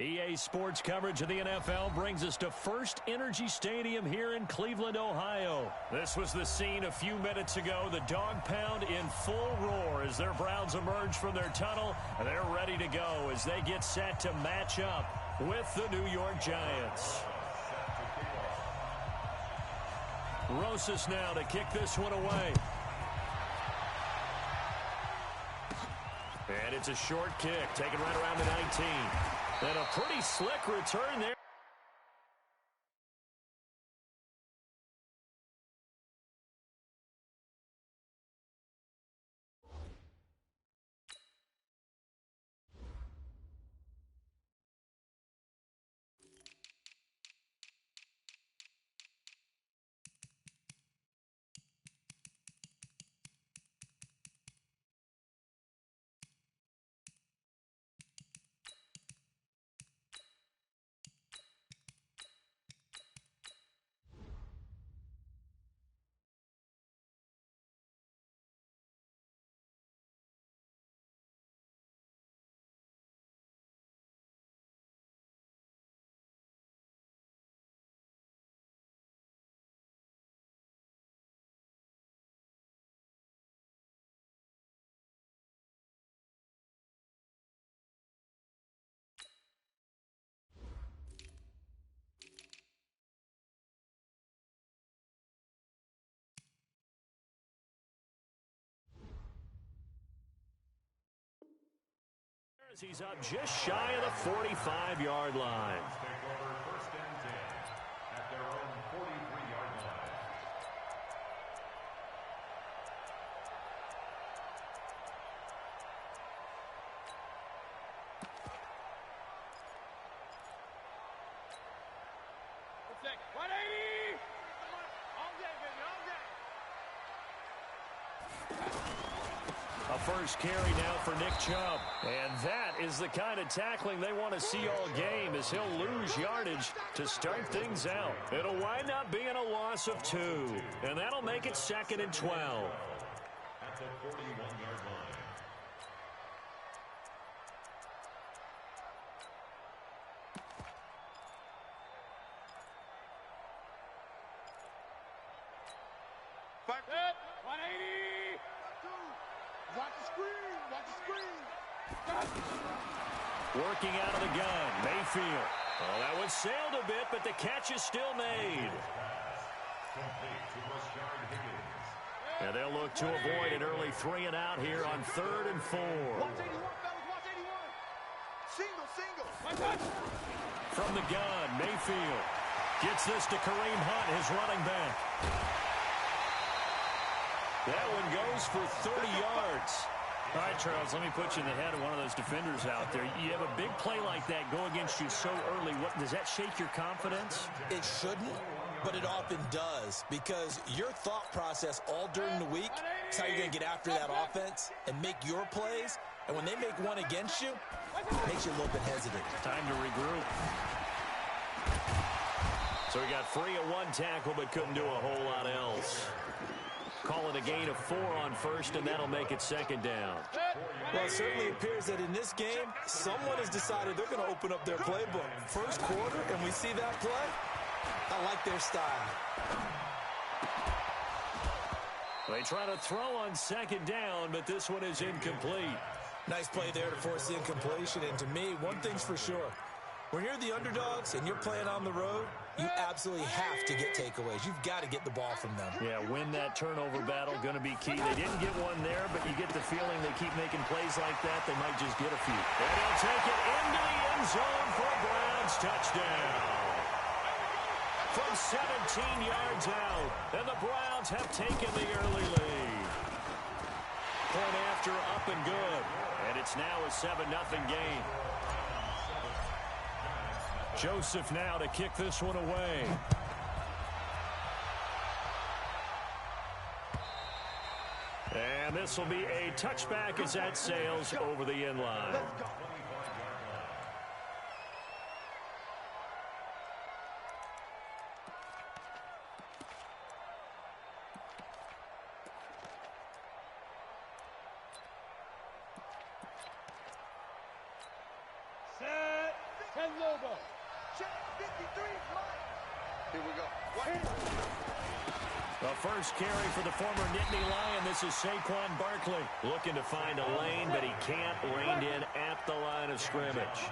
EA Sports coverage of the NFL brings us to First Energy Stadium here in Cleveland, Ohio. This was the scene a few minutes ago. The dog pound in full roar as their Browns emerge from their tunnel. They're ready to go as they get set to match up with the New York Giants. Rosas now to kick this one away. And it's a short kick, taken right around the 19. And a pretty slick return there. He's up just shy of the 45-yard line. Take over first and 10 at their own 43-yard line. Protect. 180. All day, baby, all day. A first carry now for Nick Chubb. And that is the kind of tackling they want to see all game as he'll lose yardage to start things out. It'll wind up being a loss of 2. And that'll make it 2nd and 12. At the 41-yard line. Back up. 180. Watch the screen. Watch the screen. Working out of the gun, Mayfield. Oh, that one sailed a bit, but the catch is still made. Complete to Rashard Higgins. And they'll look to avoid an early 3 and out here on 3rd and 4. Watch 81, fellas. Watch 81. Single, single. From the gun, Mayfield gets this to Kareem Hunt, his running back. That one goes for 30 yards. All right, Charles, let me put you in the head of one of those defenders out there. You have a big play like that go against you so early. What does that shake your confidence? It shouldn't, but it often does because your thought process all during the week is how you're going to get after that offense and make your plays. And when they make one against you, it makes you a little bit hesitant. Time to regroup. So he got free of 1 tackle but couldn't do a whole lot else. Call it a gain of 4 on first, and that'll make it 2nd down. Well, it certainly appears that in this game, someone has decided they're going to open up their playbook. First quarter, and we see that play. I like their style. They try to throw on 2nd down, but this one is incomplete. Nice play there to force the incompletion, and to me, one thing's for sure. When you're the underdogs and you're playing on the road, you absolutely have to get takeaways. You've got to get the ball from them. Yeah, win that turnover battle, going to be key. They didn't get one there, but you get the feeling they keep making plays like that, they might just get a few. And he'll take it into the end zone for a Browns touchdown. From 17 yards out, and the Browns have taken the early lead. Point after up and good, and it's now a 7-0 game. Joseph now to kick this one away. And this will be a touchback as that sails over the end line. Hello. Check 53, Mike. Here we go. The first carry for the former Nittany Lion. This is Saquon Barkley looking to find a lane, but he can't rein in at the line of scrimmage.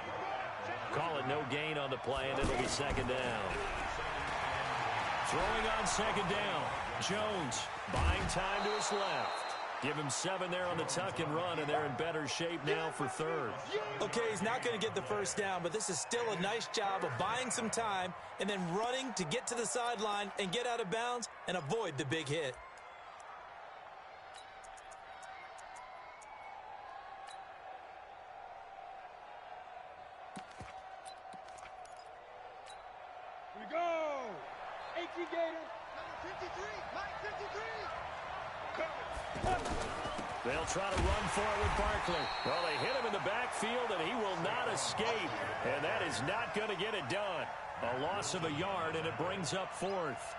Call it no gain on the play, and it'll be second down. Throwing on second down. Jones buying time to his left. Give him 7 there on the tuck and run, and they're in better shape now for third. Okay, he's not going to get the first down, but this is still a nice job of buying some time and then running to get to the sideline and get out of bounds and avoid the big hit. Here we go. 18 Gator. Number 53, Mike 53. They'll try to run for it with Barkley. Well, they hit him in the backfield, and he will not escape. And that is not going to get it done. A loss of a yard, and it brings up fourth.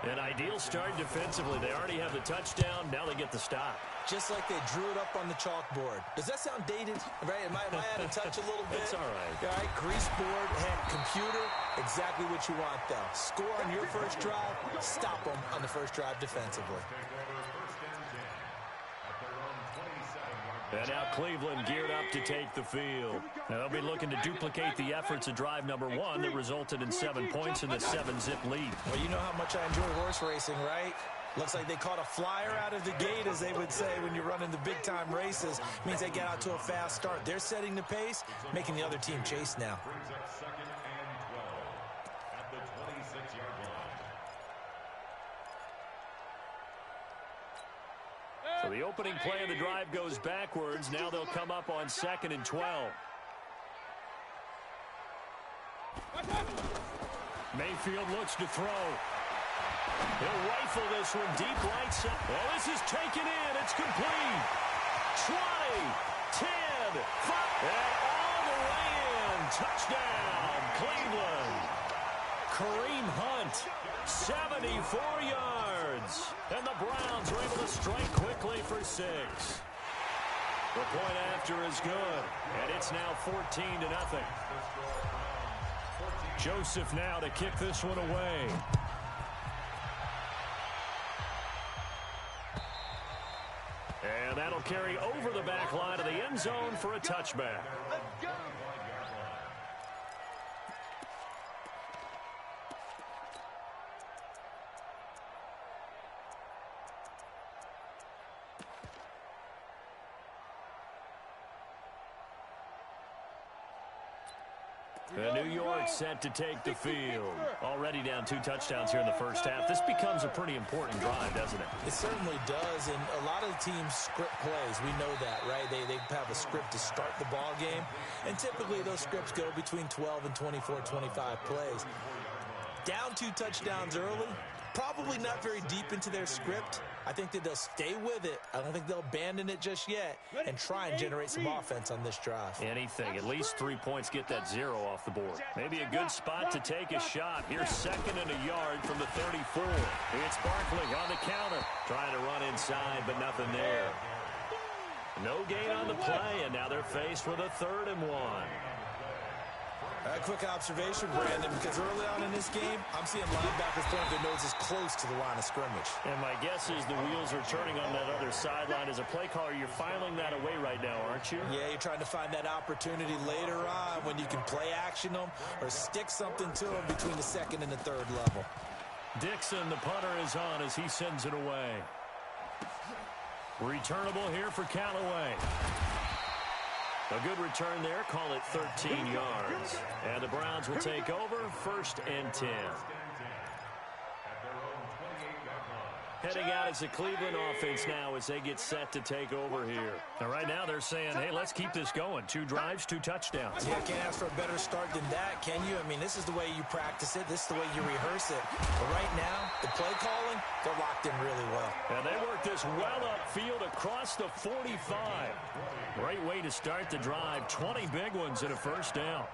An ideal start defensively. They already have the touchdown. Now they get the stop. Just like they drew it up on the chalkboard. Does that sound dated? Right? Am I out of touch a little bit? It's all right. All right, grease board, computer, exactly what you want, though. Score on your first drive, stop them on the first drive defensively. And now Cleveland geared up to take the field. Now they'll be looking to duplicate the efforts of drive number 1 that resulted in 7 points in the 7-zip lead. Well, you know how much I enjoy horse racing, right? Looks like they caught a flyer out of the gate, as they would say when you're running the big-time races. It means they get out to a fast start. They're setting the pace, making the other team chase now. Brings up 2nd and 12 at the 26-yard line. So the opening play of the drive goes backwards. Now they'll come up on 2nd and 12. Mayfield looks to throw. He'll rifle this one deep right side. Well, this is taken in. It's complete. 20, 10, 5, and all the way in. Touchdown, Cleveland. Kareem Hunt, 74 yards. And the Browns are able to strike quickly for 6. The point after is good, and it's now 14-0. Joseph now to kick this one away. And that'll carry over the back line of the end zone for a touchback. Let's go. New York set to take the field. Already down 2 touchdowns here in the first half. This becomes a pretty important drive, doesn't it? It certainly does, and a lot of the teams script plays. We know that, right? They have a script to start the ball game, and typically those scripts go between 12 and 24, 25 plays. Down 2 touchdowns early, probably not very deep into their script. I think that they'll stay with it. I don't think they'll abandon it just yet and try and generate some offense on this drive. Anything. At least 3 points get that 0 off the board. Maybe a good spot to take a shot. Here's 2nd and a yard from the 34. It's Barkley on the counter. Trying to run inside, but nothing there. No gain on the play, and now they're faced with a 3rd and 1. A quick observation, Brandon, because early on in this game, I'm seeing linebackers point their noses close to the line of scrimmage. And my guess is the wheels are turning on that other sideline. As a play caller, you're filing that away right now, aren't you? Yeah, you're trying to find that opportunity later on when you can play action them or stick something to them between the 2nd and the 3rd level. Dixon, the punter, is on as he sends it away. Returnable here for Callaway. A good return there. Call it 13 yards. And the Browns will take over 1st and 10. Heading out as the Cleveland offense now as they get set to take over here. And right now they're saying, hey, let's keep this going. 2 drives, 2 touchdowns. Yeah, can't ask for a better start than that, can you? I mean, this is the way you practice it. This is the way you rehearse it. But right now, the play calling, they're locked in really well. And they work this well upfield across the 45. Great way to start the drive. 20 big ones and a 1st down.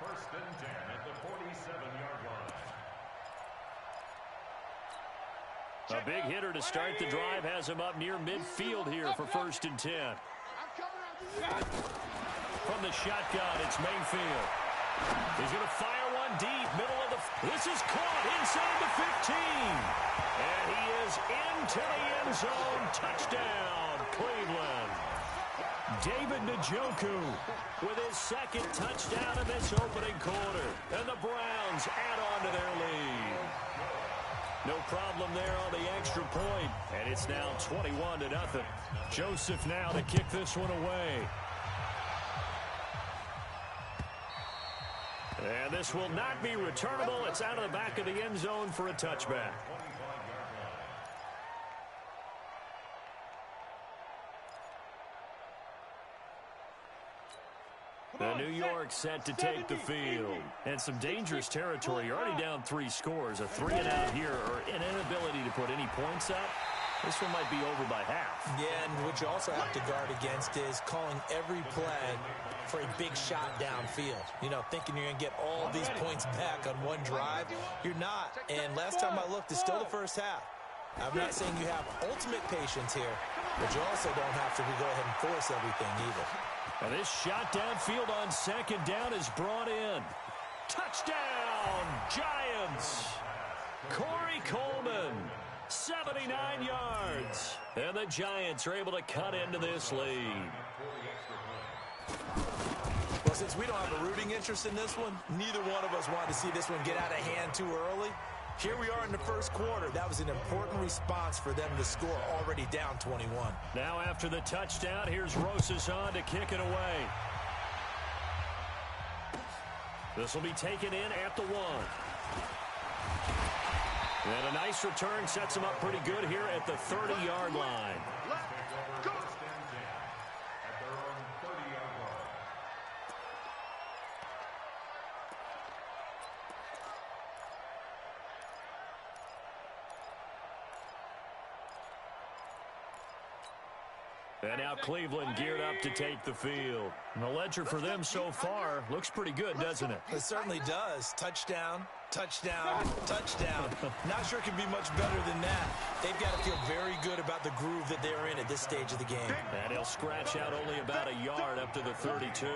1st and 10 at the 47-yard line. A big hitter to start the drive has him up near midfield here for 1st and 10. from the shotgun. It's Mayfield. He's going to fire one deep, middle of the... This is caught inside the 15. And he is into the end zone. Touchdown, Cleveland. David Njoku with his second touchdown in this opening quarter. And the Browns add on to their lead. No problem there on the extra point. And it's now 21-0. Joseph now to kick this one away. And this will not be returnable. It's out of the back of the end zone for a touchback. The New York set to take the field. And some dangerous territory. You're already down 3 scores. A 3-and-out here or an inability to put any points up. This one might be over by half. Yeah, and what you also have to guard against is calling every play for a big shot downfield. You know, thinking you're going to get all these points back on one drive. You're not. And last time I looked, it's still the first half. I'm not saying you have ultimate patience here, but you also don't have to go ahead and force everything either. And this shot downfield on second down is brought in. Touchdown, Giants. Corey Coleman, 79 yards. And the Giants are able to cut into this lead. Well, since we don't have a rooting interest in this one, neither one of us wanted to see this one get out of hand too early. Here we are in the first quarter. That was an important response for them to score, already down 21. Now after the touchdown, here's Rosas on to kick it away. This will be taken in at the 1. And a nice return sets them up pretty good here at the 30-yard line. And now Cleveland geared up to take the field. And the ledger for them so far looks pretty good, doesn't it? It certainly does. Touchdown, touchdown, touchdown. Not sure it can be much better than that. They've got to feel very good about the groove that they're in at this stage of the game. And he'll scratch out only about a yard up to the 32.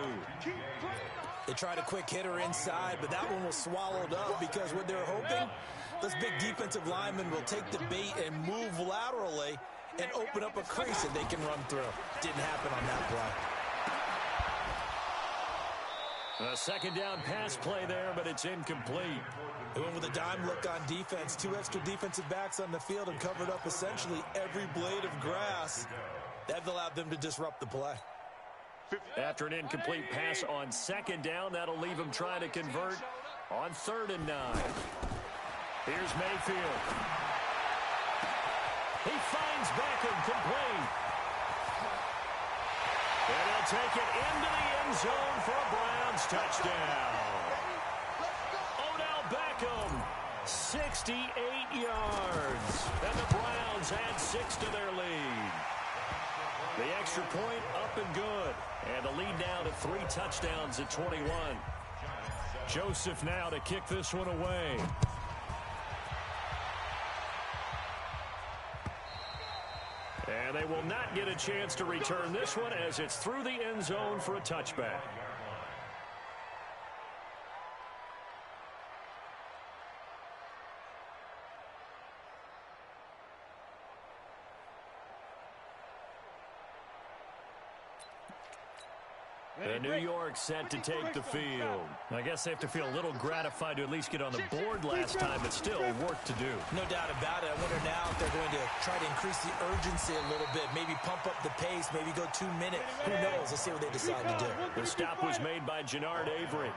They tried a quick hitter inside, but that one was swallowed up because what they're hoping, those big defensive linemen will take the bait and move laterally and open up a crease that they can run through. Didn't happen on that play. A second down pass play there, but it's incomplete. They went with a dime look on defense. 2 extra defensive backs on the field and covered up essentially every blade of grass. That allowed them to disrupt the play. After an incomplete pass on second down, that'll leave them trying to convert on 3rd and 9. Here's Mayfield. He finds Beckham complete. And he'll take it into the end zone for a Browns touchdown. Odell Beckham, 68 yards. And the Browns add 6 to their lead. The extra point up and good. And the lead now to 3 touchdowns at 21. Joseph now to kick this one away. And they will not get a chance to return this one as it's through the end zone for a touchback. The New York set to take the field. I guess they have to feel a little gratified to at least get on the board last time, but still work to do. No doubt about it. I wonder now if they're going to try to increase the urgency a little bit, maybe pump up the pace, maybe go 2 minutes. Who knows? Let's see what they decide to do. The stop was made by Jannard Avery.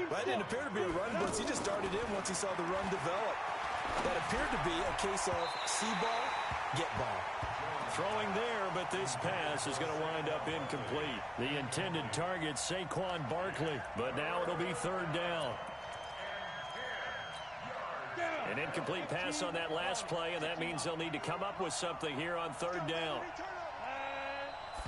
Well, it didn't appear to be a run blitz. He just started in once he saw the run develop. That appeared to be a case of see ball, get ball. Throwing there, but this pass is going to wind up incomplete. The intended target, Saquon Barkley, but now it'll be 3rd down. An incomplete pass on that last play, and that means they'll need to come up with something here on 3rd down.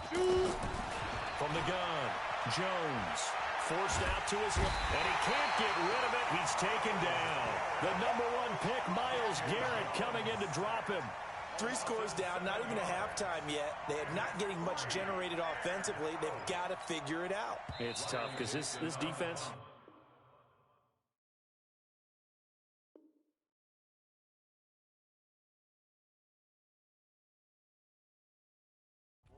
From the gun, Jones forced out to his left, and he can't get rid of it. He's taken down. The #1 pick, Myles Garrett, coming in to drop him. 3 scores down, not even a halftime yet. They are not getting much generated offensively. They've got to figure it out. It's tough because this defense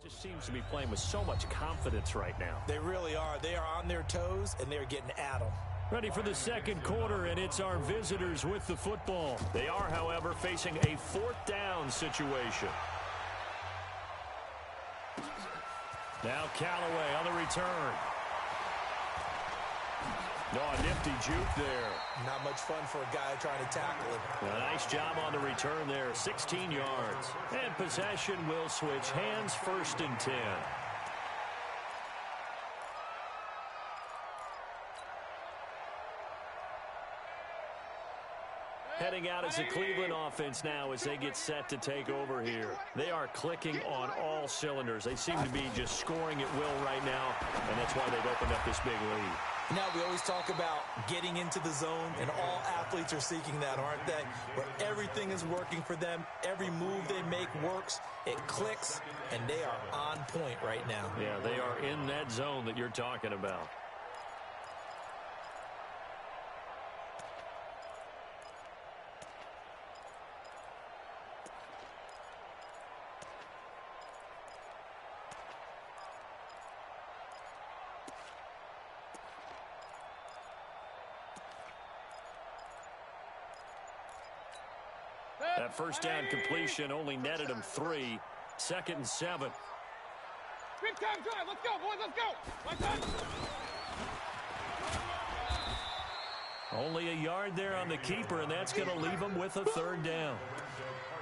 just seems to be playing with so much confidence right now. They really are. They are on their toes, and they're getting at them. Ready for the second quarter, and it's our visitors with the football. They are, however, facing a 4th down situation. Now Callaway on the return. Oh, a nifty juke there. Not much fun for a guy trying to tackle it. A nice job on the return there, 16 yards. And possession will switch hands, 1st and 10. Heading out as a Cleveland offense now as they get set to take over here. They are clicking on all cylinders. They seem to be just scoring at will right now, and that's why they've opened up this big lead. Now, we always talk about getting into the zone, and all athletes are seeking that, aren't they? Where everything is working for them. Every move they make works. It clicks, and they are on point right now. Yeah, they are in that zone that you're talking about. That first down completion only netted him 3. 2nd and 7. Big time drive. Let's go, boys. Let's go. Let's go. Only a yard there on the keeper, and that's going to leave him with a 3rd down.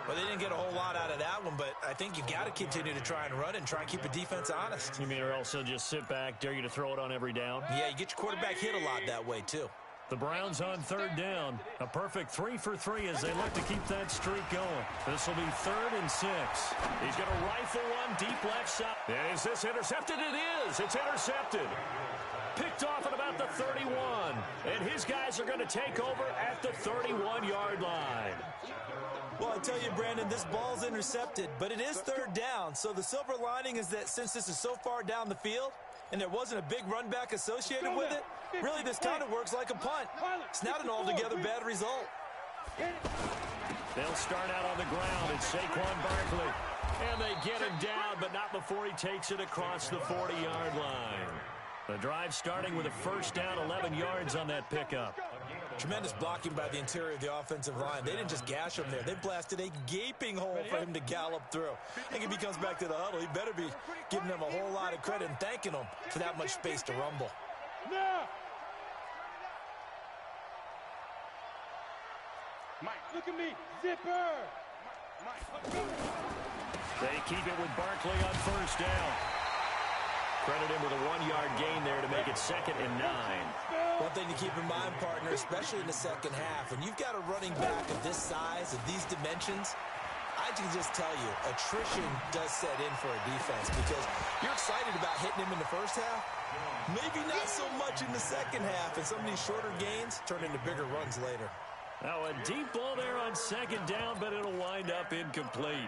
Well, they didn't get a whole lot out of that one, but I think you got to continue to try and run and try and keep the defense honest. You mean or else they'll just sit back, dare you to throw it on every down? Yeah, you get your quarterback hit a lot that way, too. The Browns on 3rd down. A perfect 3 for 3 as they look to keep that streak going. This will be 3rd and 6. He's going to rifle one deep left side. And is this intercepted? It is. It's intercepted. Picked off at about the 31. And his guys are going to take over at the 31-yard line. Well, I tell you, Brandon, this ball's intercepted, but it is 3rd down. So the silver lining is that since this is so far down the field, and there wasn't a big run back associated with it, really this kind of works like a punt. It's not an altogether bad result. They'll start out on the ground. It's Saquon Barkley. And they get him down, but not before he takes it across the 40-yard line. The drive starting with a first down, 11 yards on that pickup. Tremendous blocking by the interior of the offensive line. They didn't just gash him there. They blasted a gaping hole for him to gallop through. I think if he comes back to the huddle, he better be giving them a whole lot of credit and thanking them for that much space to rumble. Mike, look at me. Zipper. They keep it with Barkley on first down. Credit him with a 1-yard gain there to make it 2nd and 9. One thing to keep in mind, partner, especially in the second half, when you've got a running back of this size, of these dimensions, I can just tell you, attrition does set in for a defense because you're excited about hitting him in the first half. Maybe not so much in the second half, and some of these shorter gains turn into bigger runs later. Now a deep ball there on 2nd down, but it'll wind up incomplete.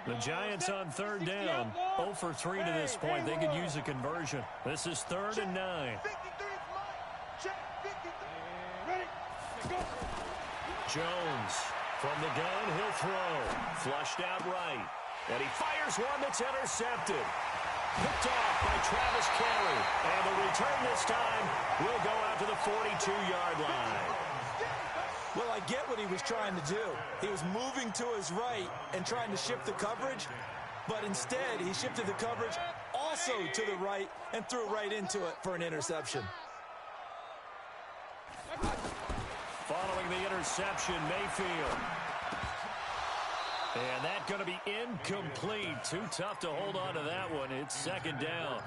The Giants on 3rd down, 0 for 3 to this point. They could use a conversion. This is 3rd and 9. Jones from the gun, he'll throw. Flushed out right. And he fires one that's intercepted. Picked off by Travis Kelce. And the return this time will go out to the 42-yard line. Well, I get what he was trying to do. He was moving to his right and trying to shift the coverage, but instead he shifted the coverage also to the right and threw right into it for an interception. Following the interception, Mayfield. And that's going to be incomplete. Too tough to hold on to that one. It's 2nd down.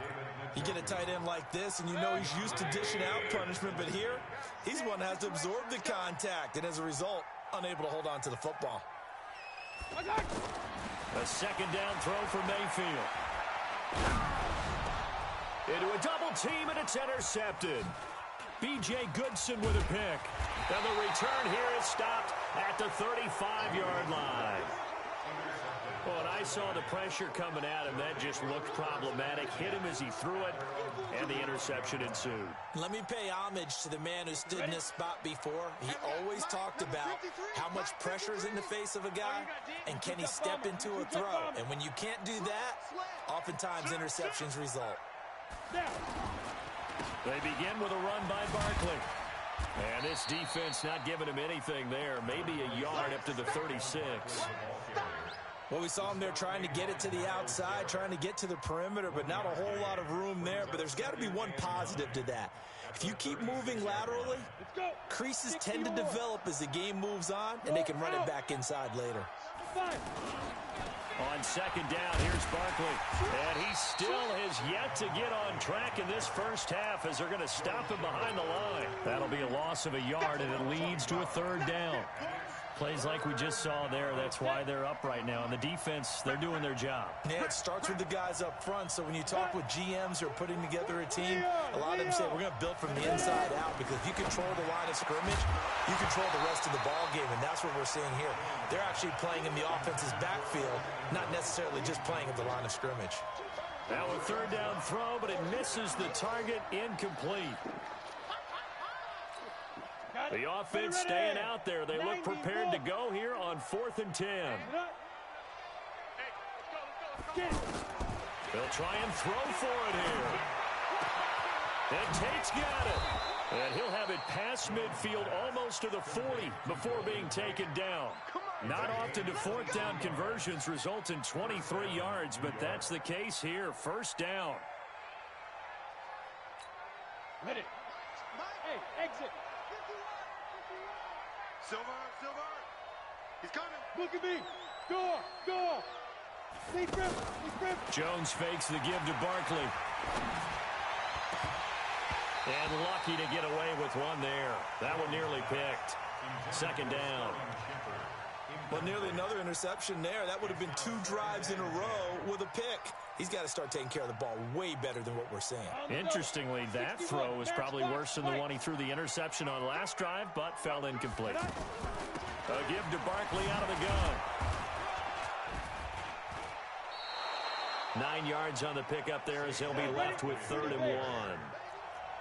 You get a tight end like this, and you know he's used to dishing out punishment, but here, he's one that has to absorb the contact, and as a result, unable to hold on to the football. A 2nd down throw for Mayfield. Into a double team, and it's intercepted. B.J. Goodson with a pick. And the return here is stopped at the 35-yard line. Well, and I saw the pressure coming at him. That just looked problematic. Hit him as he threw it, and the interception ensued. Let me pay homage to the man who stood in this spot before. He always talked about how much pressure is in the face of a guy, and can he step into a throw. And when you can't do that, oftentimes interceptions result. They begin with a run by Barkley. And this defense not giving him anything there. Maybe a yard up to the 36. Well, we saw him there trying to get it to the outside, trying to get to the perimeter, but not a whole lot of room there. But there's got to be one positive to that. If you keep moving laterally, creases tend to develop as the game moves on, and they can run it back inside later. On second down, here's Barkley. And he still has yet to get on track in this first half as they're going to stop him behind the line. That'll be a loss of a yard, and it leads to a third down. Plays like we just saw there. That's why they're up right now. And the defense, they're doing their job. Yeah, it starts with the guys up front. So when you talk with GMs who are putting together a team, a lot of them say we're going to build from the inside out, because if you control the line of scrimmage, you control the rest of the ball game. And that's what we're seeing here. They're actually playing in the offense's backfield, not necessarily just playing at the line of scrimmage. Now a third down throw, but it misses the target, incomplete. The offense staying out there. They look prepared to go here on 4th and 10. They'll try and throw for it here. And Tate's got it. And he'll have it past midfield almost to the 40 before being taken down. Not often do 4th down conversions result in 23 yards, but that's the case here. First down. Ready. Hey, exit. Silver, he's coming. Look at me. Go. Lead grip. Jones fakes the give to Barkley. And lucky to get away with one there. That one nearly picked. Second down. Well, nearly another interception there. That would have been 2 drives in a row with a pick. He's got to start taking care of the ball way better than what we're seeing. Interestingly, that throw was probably worse than the one he threw the interception on last drive, but fell incomplete. A give to Barkley out of the gun. 9 yards on the pickup there as he'll be left with 3rd and 1.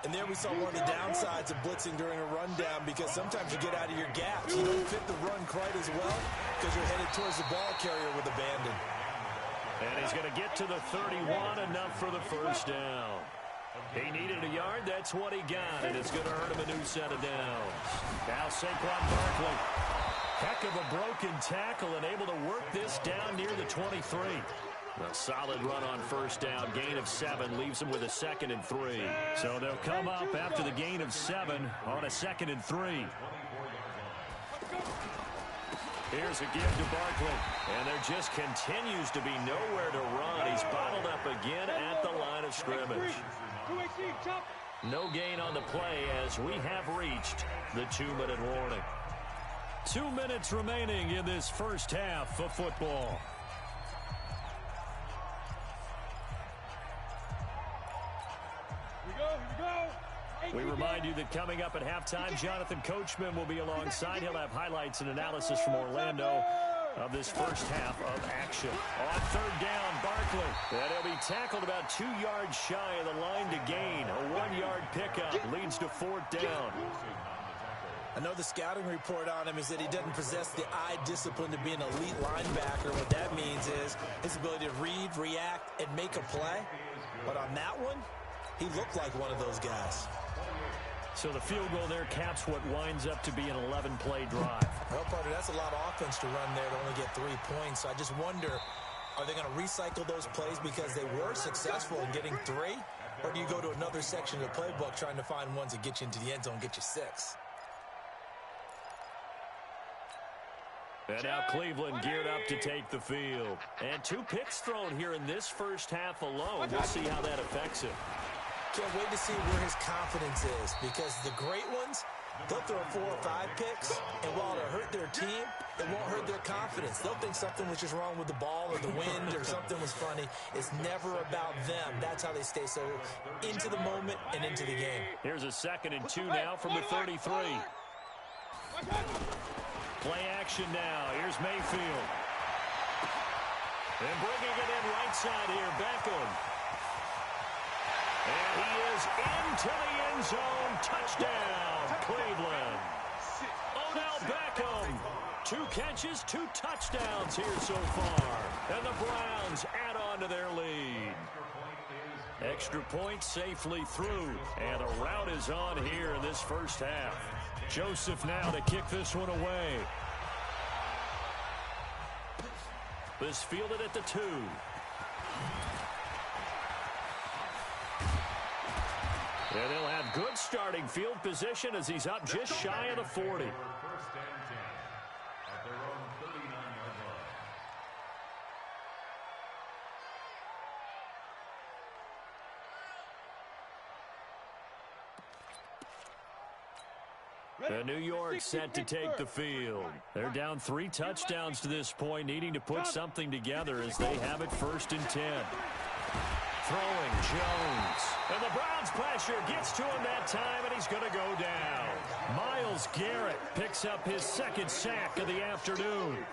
And there we saw one of the downsides of blitzing during a rundown, because sometimes you get out of your gaps. You don't fit the run quite as well because you're headed towards the ball carrier with abandon. And he's going to get to the 31, enough for the first down. He needed a yard. That's what he got, and it's going to earn him a new set of downs. Now Saquon Barkley. Heck of a broken tackle and able to work this down near the 23. A solid run on first down. Gain of 7 leaves him with a 2nd and 3. So they'll come up after the gain of 7 on a 2nd and 3. Here's a give to Barkley. And there just continues to be nowhere to run. He's bottled up again at the line of scrimmage. No gain on the play as we have reached the 2-minute warning. 2 minutes remaining in this first half of football. We remind you that coming up at halftime, Jonathan Coachman will be alongside. He'll have highlights and analysis from Orlando of this first half of action. On 3rd down, Barkley. And he'll be tackled about 2 yards shy of the line to gain. A 1-yard pickup leads to 4th down. I know the scouting report on him is that he doesn't possess the eye discipline to be an elite linebacker. What that means is his ability to read, react, and make a play. But on that one, he looked like one of those guys. So the field goal there caps what winds up to be an 11-play drive. Well, partner, that's a lot of offense to run there to only get 3 points. So I just wonder, are they going to recycle those plays because they were successful in getting 3? Or do you go to another section of the playbook trying to find ones that get you into the end zone and get you 6? And now Cleveland geared up to take the field. And 2 picks thrown here in this first half alone. We'll see how that affects him. Can't wait to see where his confidence is, because the great ones, they'll throw 4 or 5 picks, and while it'll hurt their team, it won't hurt their confidence. They'll think something was just wrong with the ball or the wind or something was funny. It's never about them. That's how they stay so into the moment and into the game. Here's a 2nd and 2 now from the 33. Play action now. Here's Mayfield. And bringing it in right side here, Beckham. And he is into the end zone. Touchdown, Cleveland. Odell Beckham. 2 catches, 2 touchdowns here so far. And the Browns add on to their lead. Extra point safely through. And a rout is on here in this first half. Joseph now to kick this one away. This fielded at the 2. And they'll have good starting field position as he's up just shy of the 40. First and 10 at their own 39-yard line. The New York set to take the field. They're down 3 touchdowns to this point, needing to put something together as they have it first and 10. Throwing Jones. And the Browns pressure gets to him that time, and he's going to go down. Myles Garrett picks up his 2nd sack of the afternoon.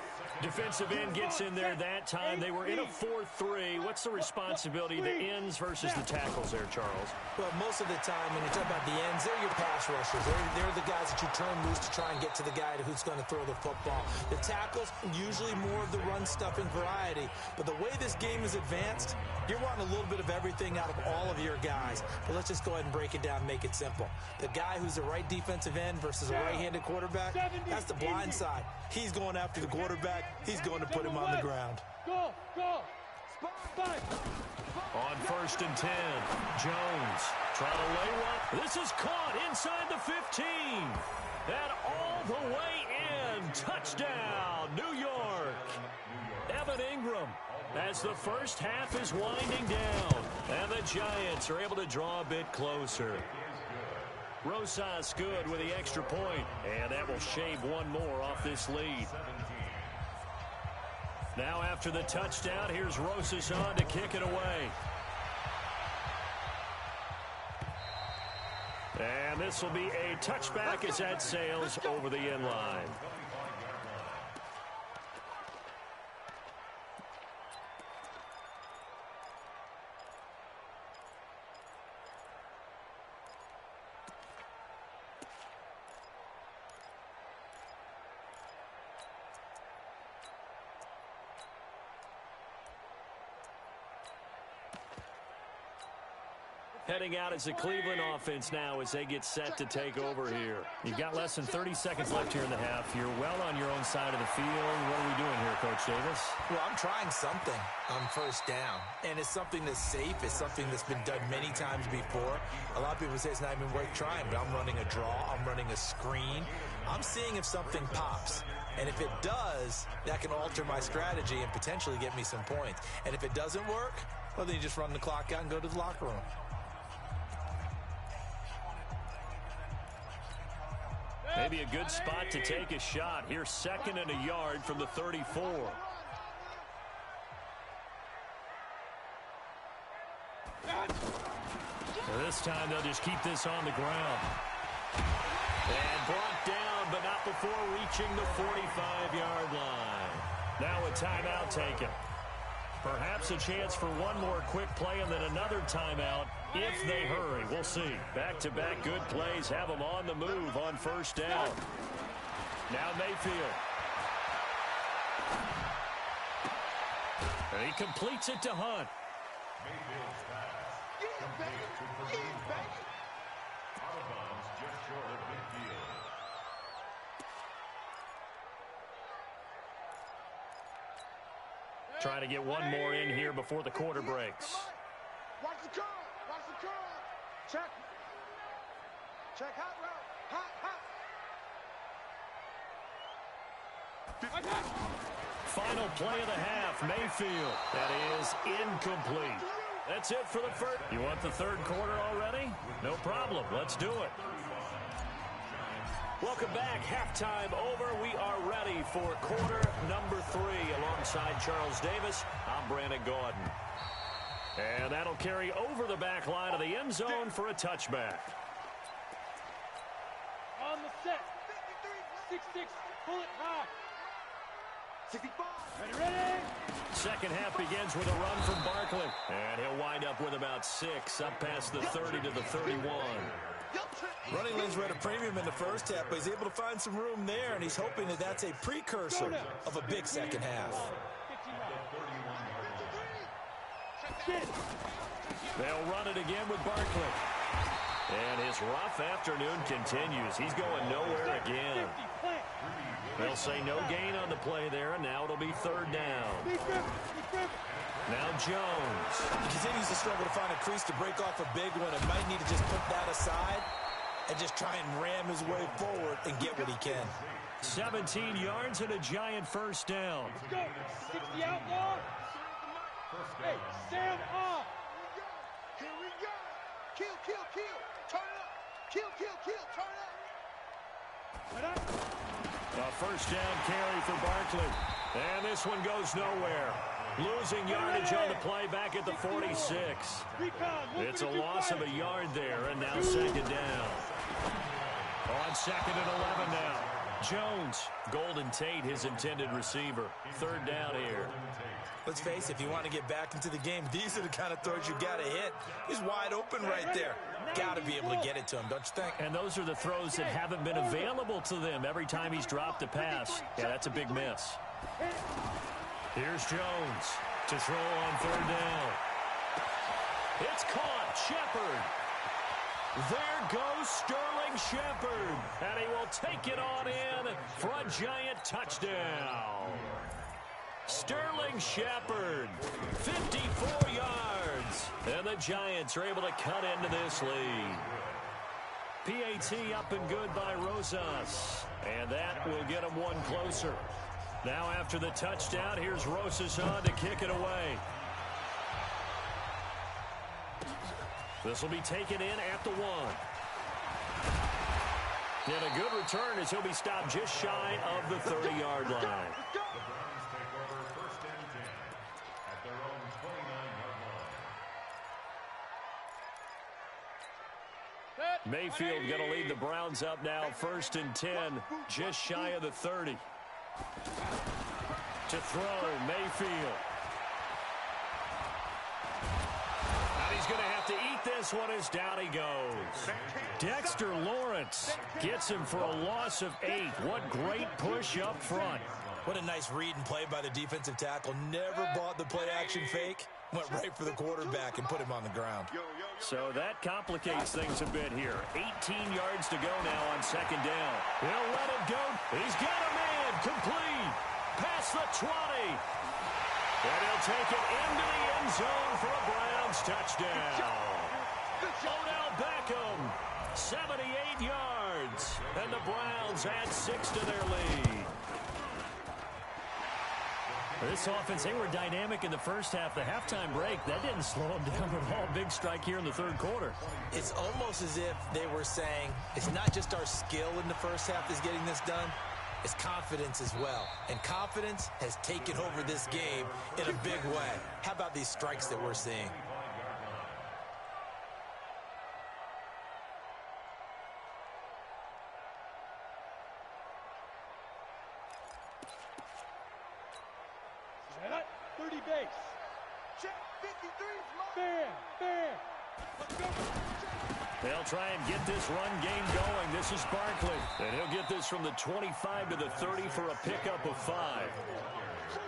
Defensive end gets in there that time. They were in a 4-3. What's the responsibility, the ends versus the tackles there, Charles? Well, most of the time when you talk about the ends, they're your pass rushers. They're the guys that you turn loose to try and get to the guy who's going to throw the football. The tackles, usually more of the run-stuffing variety. But the way this game is advanced, you're wanting a little bit of everything out of all of your guys. But let's just go ahead and break it down and make it simple. The guy who's the right defensive end versus a right-handed quarterback, that's the blind side. He's going after the quarterback. He's going to put him on the ground. Go! On first and 10, Jones trying to lay one. This is caught inside the 15. And all the way in. Touchdown, New York. Evan Ingram as the first half is winding down. And the Giants are able to draw a bit closer. Rosas good with the extra point. And that will shave one more off this lead. Now after the touchdown, here's Rosas on to kick it away. And this will be a touchback as that sails over the end line. Heading out as the Cleveland offense now as they get set to take over here. You've got less than 30 seconds left here in the half. You're well on your own side of the field. What are we doing here, Coach Davis? Well, I'm trying something on first down. And it's something that's safe. It's something that's been done many times before. A lot of people say it's not even worth trying, but I'm running a draw. I'm running a screen. I'm seeing if something pops. And if it does, that can alter my strategy and potentially get me some points. And if it doesn't work, well, then you just run the clock out and go to the locker room. Maybe a good spot to take a shot. Here's 2nd and a yard from the 34. This time they'll just keep this on the ground. And brought down, but not before reaching the 45-yard line. Now a timeout taken. Perhaps a chance for one more quick play and then another timeout if they hurry. We'll see. Back-to-back good plays have them on the move on first down. Now Mayfield. And he completes it to Hunt. Mayfield's pass complete to Kareem Hunt. Out of bounds just short of midfield. Trying to get one more in here before the quarter breaks. Watch the curl. Watch the curl. Check. Check hot route. Hot. Final play of the half, Mayfield. That is incomplete. That's it for the first. You want the third quarter already? No problem. Let's do it. Welcome back. Halftime over. We are ready for quarter number 3. Alongside Charles Davis, I'm Brandon Gaudin. And that'll carry over the back line of the end zone for a touchback. On the set. 6-6, pull it high. 65. Ready. Second half begins with a run from Barkley. And he'll wind up with about 6, up past the 30 to the 31. Running lanes were at a premium in the first half, but he's able to find some room there, and he's hoping that that's a precursor of a big second half. They'll run it again with Barkley. And his rough afternoon continues. He's going nowhere again. They'll say no gain on the play there, and now it'll be third down. Now Jones. He continues to struggle to find a crease to break off a big one and might need to just put that aside and just try and ram his way forward and get what he can. 17 yards and a giant first down. Let's go. 60 outlaw. Hey, Sam off. Here we go. Kill. Turn it up. Kill. Turn it up. A first down carry for Barkley. And this one goes nowhere. Losing yardage on the play back at the 46. It's a loss of a yard there, and now second down. On second and 11 now. Jones, Golden Tate, his intended receiver. Third down here. Let's face it, if you want to get back into the game, these are the kind of throws you got to hit. He's wide open right there. Got to be able to get it to him, don't you think? And those are the throws that haven't been available to them every time he's dropped a pass. Yeah, that's a big miss. Here's Jones to throw on third down. It's caught. Shepard. There goes Sterling Shepard. And he will take it on in for a giant touchdown. Sterling Shepard, 54 yards. And the Giants are able to cut into this lead. PAT up and good by Rosas. And that will get him one closer. Now after the touchdown, here's Rosas on to kick it away. This will be taken in at the 1. And a good return as he'll be stopped just shy of the 30-yard line. Mayfield going to lead the Browns up now, 1st and 10, just shy of the 30. To throw, Mayfield. And he's going to have to eat this one as down he goes. Dexter Lawrence gets him for a loss of 8. What great push up front. What a nice read and play by the defensive tackle. Never bought the play-action fake. Went right for the quarterback and put him on the ground. So that complicates things a bit here. 18 yards to go now on second down. He'll let it go. He's got a man. Complete. Past the 20. And he'll take it into the end zone for a Browns touchdown. Odell Beckham, 78 yards. And the Browns add 6 to their lead. This offense, they were dynamic in the first half. The halftime break, that didn't slow them down at all. Big strike here in the third quarter. It's almost as if they were saying, it's not just our skill in the first half that's getting this done, it's confidence as well. And confidence has taken over this game in a big way. How about these strikes that we're seeing? They'll try and get this run game going. This is Barkley. And he'll get this from the 25 to the 30 for a pickup of 5.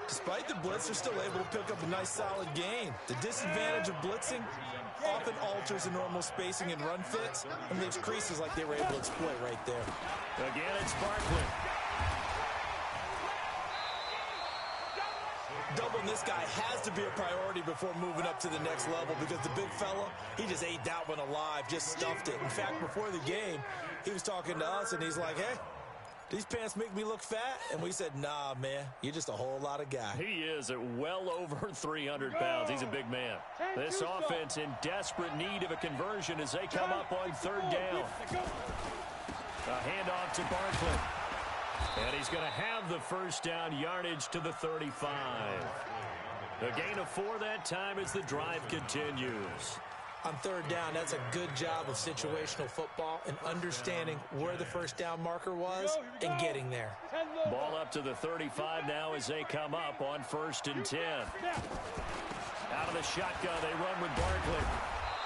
Despite the blitz, they're still able to pick up a nice solid gain. The disadvantage of blitzing often alters the normal spacing and run fits and leaves creases like they were able to exploit right there. Again, it's Barkley. Doubling this guy has to be a priority before moving up to the next level because the big fella, he just ate that one alive, just stuffed it. In fact, before the game, he was talking to us, and he's like, hey, these pants make me look fat? And we said, nah, man, you're just a whole lot of guy. He is at well over 300 pounds. He's a big man. This offense in desperate need of a conversion as they come up on third down. A handoff to Barkley. And he's going to have the first down, yardage to the 35. A gain of 4 that time as the drive continues. On third down, that's a good job of situational football and understanding where the first down marker was and getting there. Ball up to the 35 now as they come up on 1st and 10. Out of the shotgun, they run with Barkley.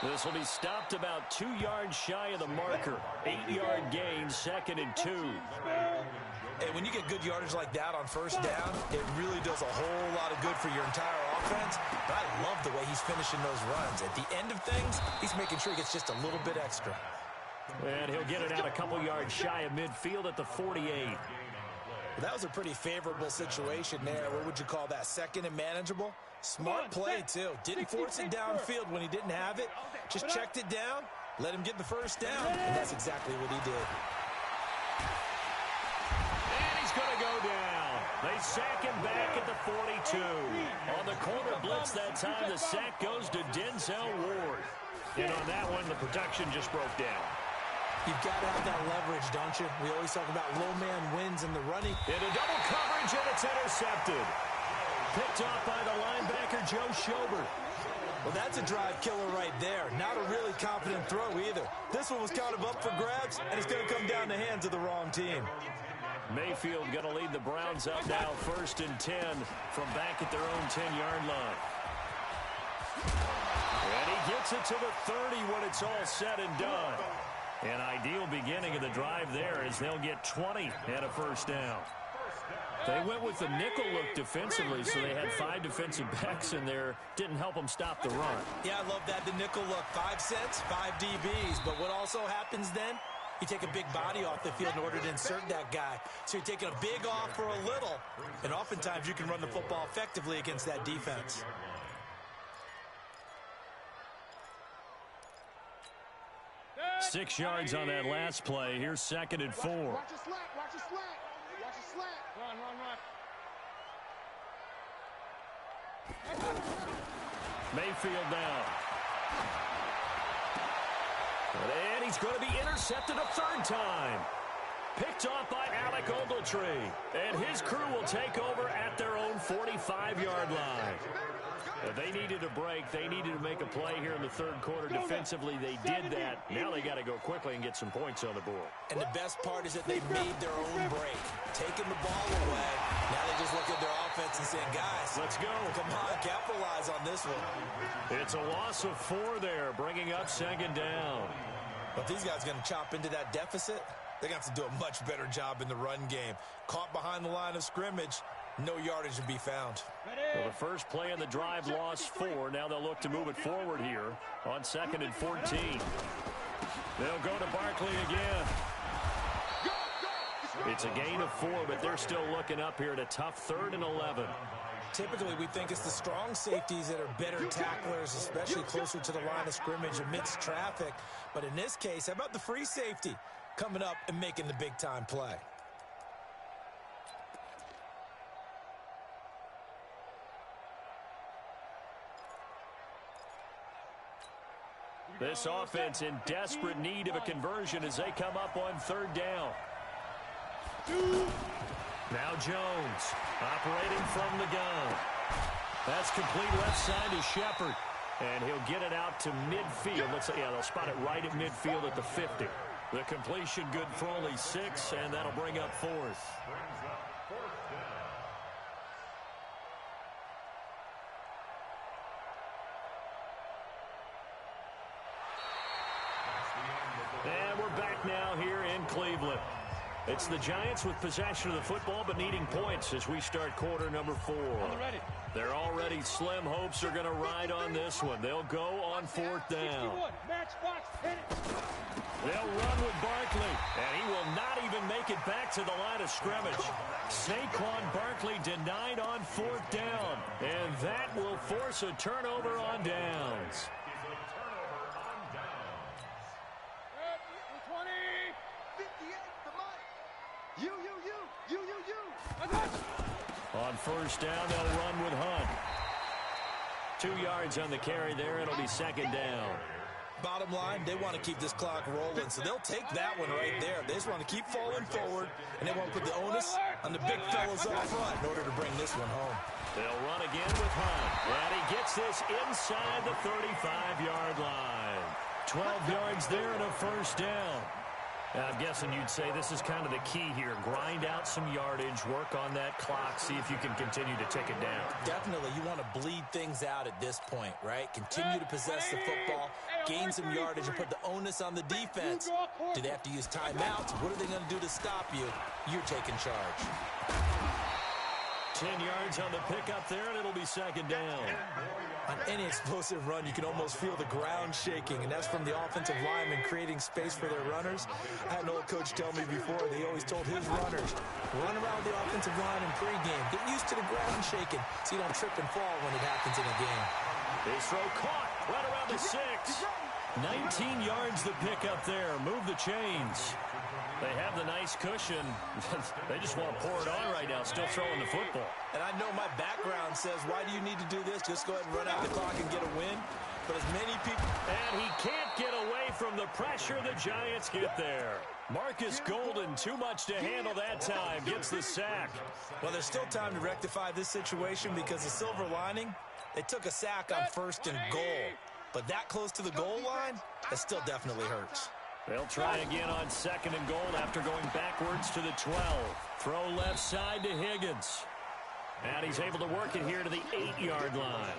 This will be stopped about 2 yards shy of the marker. 8-yard gain, 2nd and 2. And when you get good yardage like that on first down, it really does a whole lot of good for your entire offense. But I love the way he's finishing those runs. At the end of things, he's making sure he gets just a little bit extra. And he'll get it out a couple yards shy of midfield at the 48. Well, that was a pretty favorable situation there. What would you call that? Second and manageable? Smart play, too. Didn't force it downfield when he didn't have it. Just checked it down, let him get the first down, and that's exactly what he did. And he's going to go down. They sack him back at the 42. On the corner blitz that time, the sack goes to Denzel Ward. And on that one, the protection just broke down. You've got to have that leverage, don't you? We always talk about low man wins in the running. Into double coverage, and it's intercepted. Picked off by the linebacker, Joe Schobert. Well, that's a drive killer right there. Not a really confident throw either. This one was kind of up for grabs, and it's going to come down the hands of the wrong team. Mayfield going to lead the Browns up now, 1st and 10 from back at their own 10-yard line. And he gets it to the 30 when it's all said and done. An ideal beginning of the drive there as they'll get 20 and a first down. They went with the nickel look defensively, so they had 5 defensive backs in there. Didn't help them stop the run. Yeah, I love that, the nickel look. 5 sets, 5 DBs. But what also happens then? You take a big body off the field in order to insert that guy. So you're taking a big off for a little. And oftentimes you can run the football effectively against that defense. Six yards on that last play. Here's 2nd and 4. Watch your slack, watch your slack. Watch your slack. Run. Mayfield down. And he's going to be intercepted a 3rd time. Picked off by Alec Ogletree. And his crew will take over at their own 45-yard line. They needed a break. They needed to make a play here in the 3rd quarter. Defensively, they did that. Now they got to go quickly and get some points on the board. And the best part is that they made their own break. Taking the ball away. Now they just look at their offense and saying, guys, let's go. Come on, capitalize on this one. It's a loss of 4 there, bringing up 2nd down. But these guys are going to chop into that deficit. They're going to have to do a much better job in the run game. Caught behind the line of scrimmage, no yardage to be found. Well, the first play of the drive lost 4. Now they'll look to move it forward here on 2nd and 14. They'll go to Barkley again. It's a gain of 4, but they're still looking up here at a tough 3rd and 11. Typically, we think it's the strong safeties that are better tacklers, especially closer to the line of scrimmage amidst traffic. But in this case, how about the free safety coming up and making the big-time play? This offense in desperate need of a conversion as they come up on 3rd down. Now Jones operating from the gun. That's complete left side to Shepard. And he'll get it out to midfield. They'll spot it right at midfield at the 50. The completion good for only 6, and that'll bring up 4th. And we're back now here in Cleveland. It's the Giants with possession of the football but needing points as we start quarter number 4. They're already slim hopes are going to ride on this one. They'll go on 4th down. They'll run with Barkley, and he will not even make it back to the line of scrimmage. Saquon Barkley denied on 4th down, and that will force a turnover on downs. On 1st down, they'll run with Hunt. 2 yards on the carry there. It'll be 2nd down. Bottom line, they want to keep this clock rolling, so they'll take that one right there. They just want to keep falling forward, and they want to put the onus on the big fellas up front in order to bring this one home. They'll run again with Hunt, and he gets this inside the 35-yard line. 12 yards there and a first down. I'm guessing you'd say this is kind of the key here. Grind out some yardage, work on that clock, see if you can continue to tick it down. Definitely, you want to bleed things out at this point, right? Continue to possess the football, gain some yardage, and put the onus on the defense. Do they have to use timeouts? What are they going to do to stop you? You're taking charge. 10 yards on the pickup there, and it'll be second down. On any explosive run, you can almost feel the ground shaking, and that's from the offensive linemen creating space for their runners. I had an old coach tell me before, they always told his runners, run around the offensive line in pregame. Get used to the ground shaking so you don't trip and fall when it happens in a game. This throw caught right around the 6. 19 yards the pickup there. Move the chains. They have the nice cushion. They just want to pour it on right now, still throwing the football. And I know my background says, why do you need to do this? Just go ahead and run out the clock and get a win. But as many people... And he can't get away from the pressure. The Giants get there. Marcus Golden, too much to handle that time, gets the sack. Well, there's still time to rectify this situation because the silver lining, they took a sack on 1st and goal. But that close to the goal line, that still definitely hurts. They'll try again on 2nd and goal after going backwards to the 12. Throw left side to Higgins. And he's able to work it here to the 8-yard line.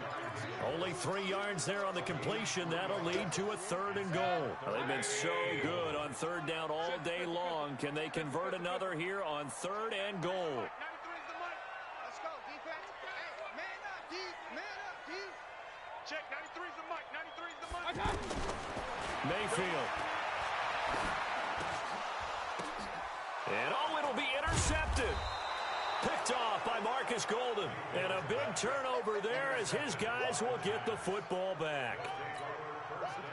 Only 3 yards there on the completion. That'll lead to a 3rd and goal. Well, they've been so good on 3rd down all day long. Can they convert another here on 3rd and goal? 93 is the money. Let's go, defense. Hey, man up, D. Man up, D. Check, 93 is the mic. 93 is the money. Mayfield. And it'll be intercepted. Picked off by Marcus Golden. And a big turnover there as his guys will get the football back.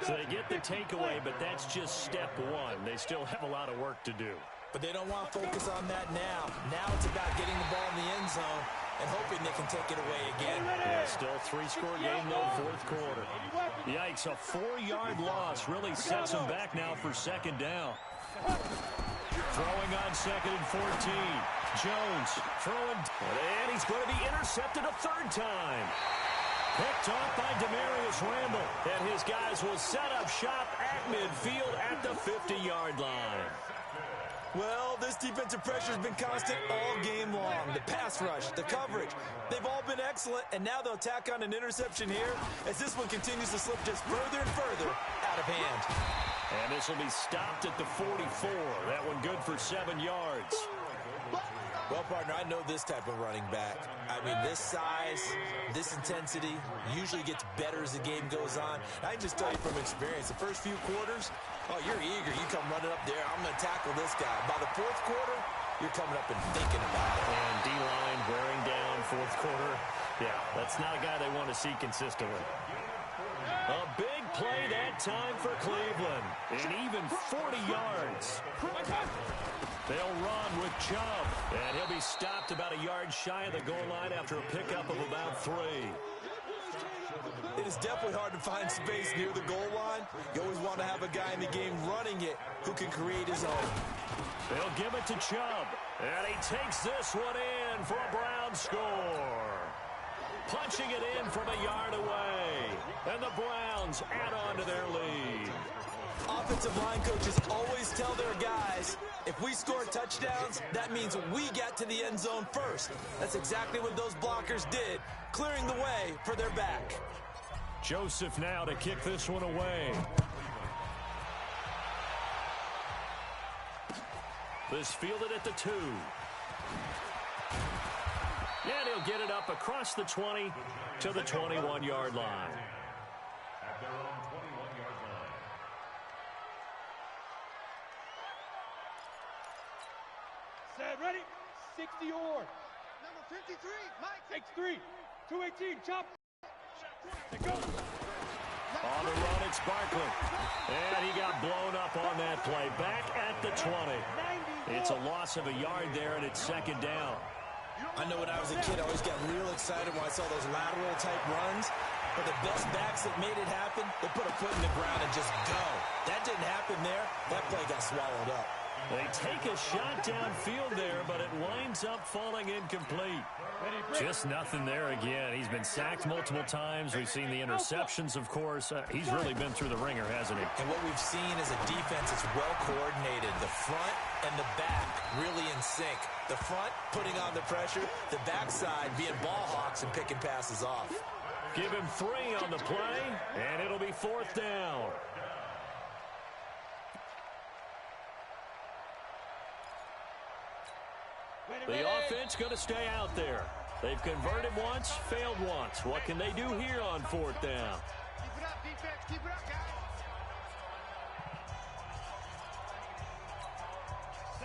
So they get the takeaway, but that's just step one. They still have a lot of work to do. But they don't want to focus on that now. Now it's about getting the ball in the end zone and hoping they can take it away again. Yeah, still 3-score game, though, 4th quarter. Yikes, a 4-yard loss really sets them back now for 2nd down. Throwing on 2nd and 14. Jones throwing, and he's going to be intercepted a 3rd time. Picked off by Demarius Randall, and his guys will set up shop at midfield at the 50-yard line. Well, this defensive pressure has been constant all game long. The pass rush, the coverage, they've all been excellent, and now they'll tack on an interception here as this one continues to slip just further and further out of hand. And this will be stopped at the 44. That one good for 7 yards. Well, partner, I know this type of running back. I mean, this size, this intensity usually gets better as the game goes on. I can just tell you from experience, the first few quarters, oh, you're eager. You come running up there. I'm going to tackle this guy. By the 4th quarter, you're coming up and thinking about it. And D-line wearing down 4th quarter. Yeah, that's not a guy they want to see consistently. A big play that time for Cleveland. And even 40 yards. They'll run with Chubb. And he'll be stopped about a yard shy of the goal line after a pickup of about 3. It is definitely hard to find space near the goal line. You always want to have a guy in the game running it who can create his own. They'll give it to Chubb. And he takes this one in for a Brown score. Punching it in from a yard away. And the Browns add on to their lead. Offensive line coaches always tell their guys, if we score touchdowns, that means we get to the end zone first. That's exactly what those blockers did, clearing the way for their back. Joseph now to kick this one away. This fielded at the 2. And he'll get it up across the 20 to the 21-yard line. At their own 21-yard line. Set, ready? 60 or. Number 53, Mike. Takes 3. 218, chop. It goes. On the run, it's Barkley. And he got blown up on that play. Back at the 20. It's a loss of a yard there, and it's 2nd down. I know when I was a kid, I always got real excited when I saw those lateral-type runs. But the best backs that made it happen, they put a foot in the ground and just go. That didn't happen there. That play got swallowed up. They take a shot downfield there, but it winds up falling incomplete. Just nothing there again. He's been sacked multiple times. We've seen the interceptions, of course. He's really been through the ringer, hasn't he? And what we've seen is a defense that's well coordinated. The front and the back really in sync. The front putting on the pressure, the backside being ball hawks and picking passes off. Give him 3 on the play, and it'll be 4th down. The offense going to stay out there. They've converted once, failed once. What can they do here on 4th down? Keep it up, defense. Keep it up, guys.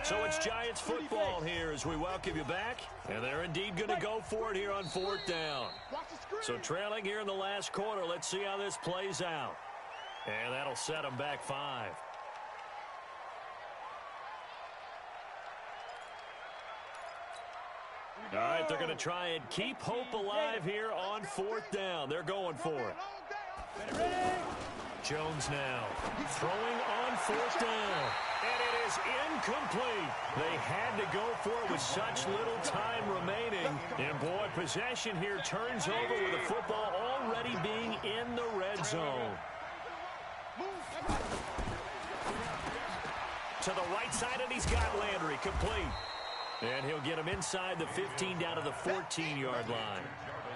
So it's Giants football here as we welcome you back. And they're indeed going to go for it here on 4th down. So trailing here in the last quarter, let's see how this plays out. And that'll set them back 5. All right, they're going to try and keep hope alive here on 4th down. They're going for it. Jones now throwing on 4th down. And it is incomplete. They had to go for it with such little time remaining. And, boy, possession here turns over with the football already being in the red zone. To the right side, and he's got Landry complete. And he'll get him inside the 15 down to the 14-yard line.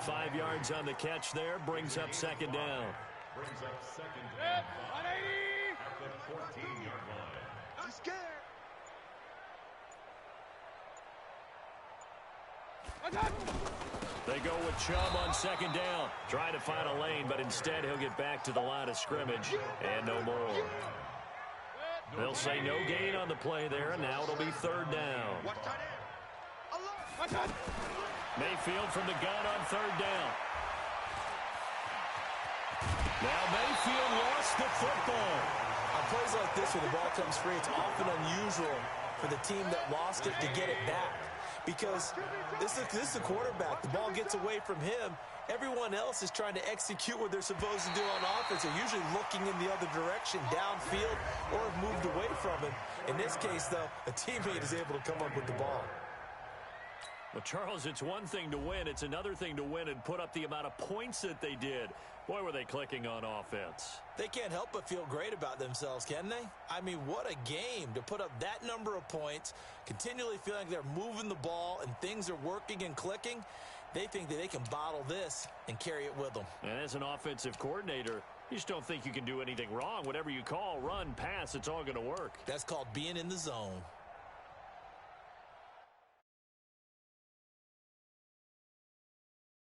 5 yards on the catch there, brings up 2nd down. Brings up 2nd and 5 at the 14-yard line. I'm scared. They go with Chubb on 2nd down. Trying to find a lane, but instead he'll get back to the line of scrimmage and no more. They'll say no gain on the play there, and now it'll be 3rd down. Mayfield from the gun on 3rd down. Now Mayfield lost the football. On plays like this where the ball comes free, it's often unusual for the team that lost it to get it back. Because this is the quarterback. The ball gets away from him. Everyone else is trying to execute what they're supposed to do on offense. They're usually looking in the other direction, downfield, or have moved away from him. In this case, though, a teammate is able to come up with the ball. Well, Charles, it's one thing to win. It's another thing to win and put up the amount of points that they did. Boy, were they clicking on offense. They can't help but feel great about themselves, can they? I mean, what a game to put up that number of points, continually feeling like they're moving the ball and things are working and clicking. They think that they can bottle this and carry it with them. And as an offensive coordinator, you just don't think you can do anything wrong. Whatever you call, run, pass, it's all going to work. That's called being in the zone.